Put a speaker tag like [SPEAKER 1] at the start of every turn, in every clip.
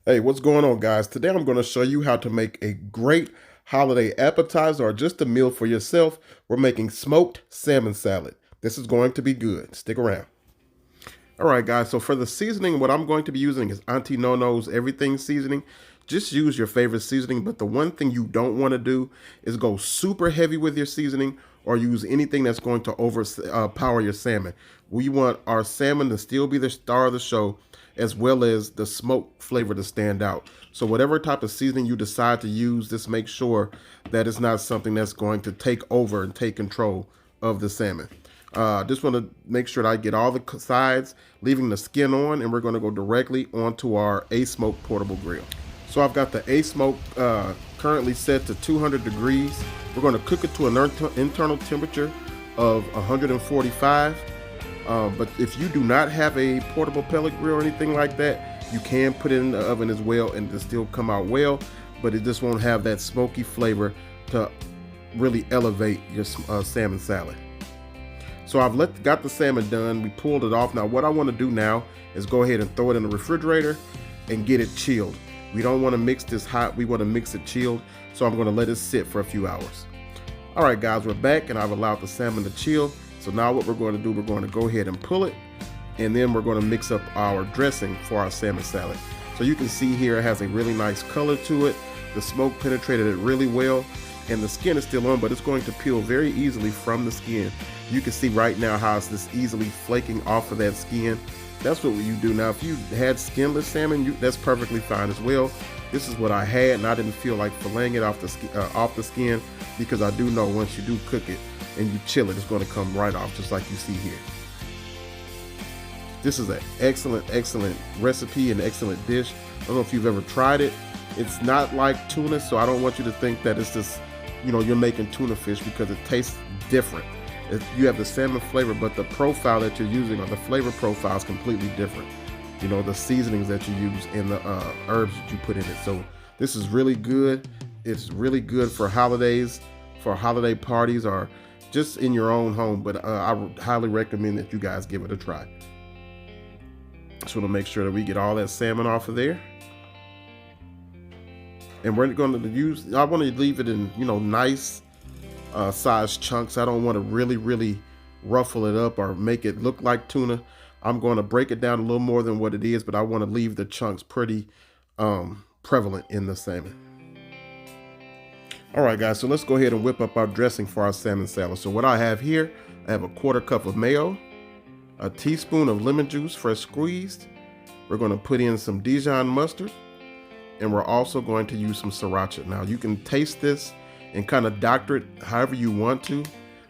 [SPEAKER 1] Hey, what's going on, guys? Today I'm going to show you how to make a great holiday appetizer or just a meal for yourself. We're making smoked salmon salad. This is going to be good. Stick around. All right, guys, so for the seasoning, what I'm going to be using is Auntie Nono's Everything Seasoning. Just use your favorite seasoning, but the one thing you don't want to do is go super heavy with your seasoning or use anything that's going to overpower your salmon. We want our salmon to still be the star of the show, as well as the smoke flavor to stand out. So whatever type of seasoning you decide to use, just make sure that it's not something that's going to take over and take control of the salmon. Just want to make sure that I get all the sides, leaving the skin on, and we're going to go directly onto our A-Smoke portable grill. So I've got the A-Smoke currently set to 200 degrees. We're going to cook it to an internal temperature of 145. But if you do not have a portable pellet grill or anything like that, you can put it in the oven as well and it'll still come out well, but it just won't have that smoky flavor to really elevate your salmon salad. So I've got the salmon done. We pulled it off. Now what I want to do now is go ahead and throw it in the refrigerator and get it chilled. We don't want to mix this hot. We want to mix it chilled. So I'm going to let it sit for a few hours. All right, guys, we're back and I've allowed the salmon to chill. So now what we're going to do, we're going to go ahead and pull it, and then we're going to mix up our dressing for our salmon salad. So you can see here it has a really nice color to it. The smoke penetrated it really well, and the skin is still on, but it's going to peel very easily from the skin. You can see right now how it's just easily flaking off of that skin. That's what you do. Now, if you had skinless salmon, that's perfectly fine as well. This is what I had, and I didn't feel like filleting it off the skin, because I do know once you do cook it and you chill it, it's going to come right off just like you see here. This is an excellent recipe and excellent dish. I don't know if you've ever tried it. It's not like tuna, so I don't want you to think that it's just, you're making tuna fish, because it tastes different. You have the salmon flavor, but the profile that you're using, or the flavor profile, is completely different. The seasonings that you use and the herbs that you put in it. So this is really good. It's really good for holidays, for holiday parties, or just in your own home, but I would highly recommend that you guys give it a try. Just want to make sure that we get all that salmon off of there. And we're going to use, I want to leave it in, nice size chunks. I don't want to really ruffle it up or make it look like tuna. I'm going to break it down a little more than what it is, but I want to leave the chunks pretty prevalent in the salmon. All right, guys, so let's go ahead and whip up our dressing for our salmon salad. So what I have here, I have a 1/4 cup of mayo, a teaspoon of lemon juice, fresh squeezed. We're going to put in some Dijon mustard, and we're also going to use some sriracha. Now, you can taste this and kind of doctor it however you want to,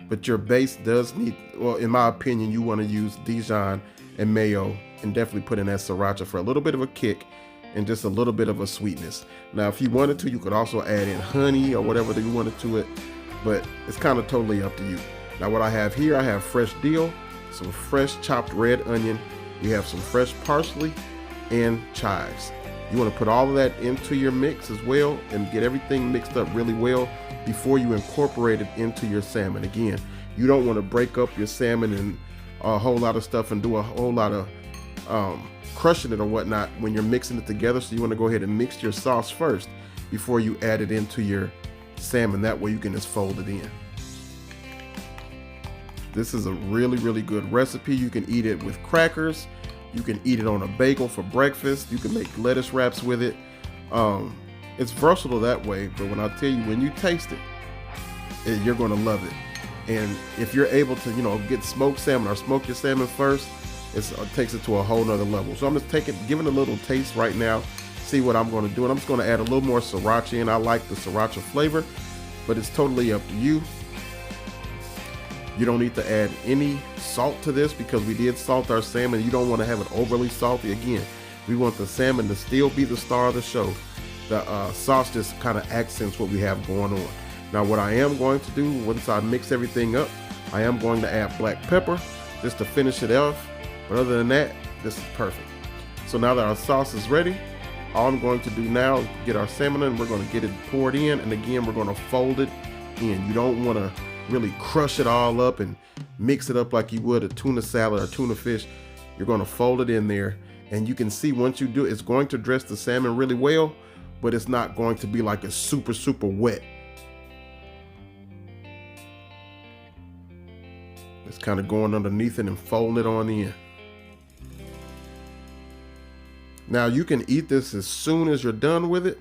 [SPEAKER 1] but your base does need, well, in my opinion, you want to use Dijon and mayo, and definitely put in that sriracha for a little bit of a kick and just a little bit of a sweetness. Now, if you wanted to, you could also add in honey or whatever that you wanted to it, but it's kind of totally up to you. Now, what I have here, I have fresh dill, some fresh chopped red onion, we have some fresh parsley, and chives. You want to put all of that into your mix as well and get everything mixed up really well before you incorporate it into your salmon. Again, you don't want to break up your salmon and a whole lot of stuff and do a whole lot of crushing it or whatnot when you're mixing it together. So you want to go ahead and mix your sauce first before you add it into your salmon. That way you can just fold it in. This is a really good recipe. You can eat it with crackers. You can eat it on a bagel for breakfast. You can make lettuce wraps with it. It's versatile that way, but when I tell you, when you taste it, you're going to love it. And if you're able to, get smoked salmon or smoke your salmon first, it takes it to a whole nother level. So I'm just giving it a little taste right now, see what I'm going to do. And I'm just going to add a little more sriracha in. I like the sriracha flavor, but it's totally up to you. You don't need to add any salt to this, because we did salt our salmon. You don't want to have it overly salty. Again, we want the salmon to still be the star of the show. The sauce just kind of accents what we have going on. Now, what I am going to do, once I mix everything up, I am going to add black pepper just to finish it off. But other than that, this is perfect. So now that our sauce is ready, all I'm going to do now is get our salmon in. We're going to get it poured in, and again, we're going to fold it in. You don't want to really crush it all up and mix it up like you would a tuna salad or tuna fish. You're going to fold it in there, And you can see once you do it, it's going to dress the salmon really well, but it's not going to be like it's super, super wet. It's kind of going underneath it and folding it on in. Now you can eat this as soon as you're done with it,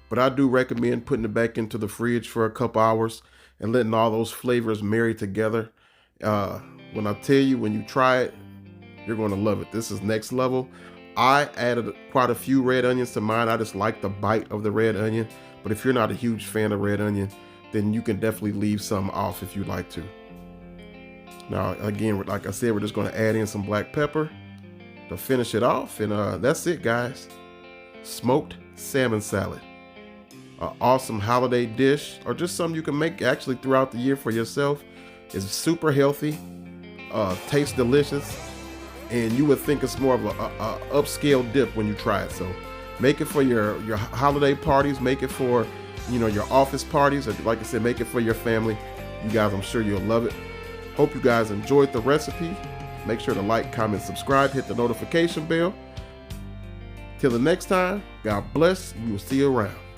[SPEAKER 1] but I do recommend putting it back into the fridge for a couple hours and letting all those flavors marry together. When I tell you, when you try it, you're going to love it. This is next level. I added quite a few red onions to mine. I just like the bite of the red onion. But if you're not a huge fan of red onion, then you can definitely leave some off if you'd like to. Now, again, like I said, we're just going to add in some black pepper to finish it off. And that's it, guys. Smoked salmon salad. An awesome holiday dish, or just something you can make actually throughout the year for yourself. It's super healthy, tastes delicious, and you would think it's more of a upscale dip when you try it. So make it for your holiday parties, make it for your office parties, or like I said, make it for your family. You guys, I'm sure you'll love it. Hope you guys enjoyed the recipe. Make sure to like, comment, subscribe, hit the notification bell. Till the next time, God bless. We will see you around.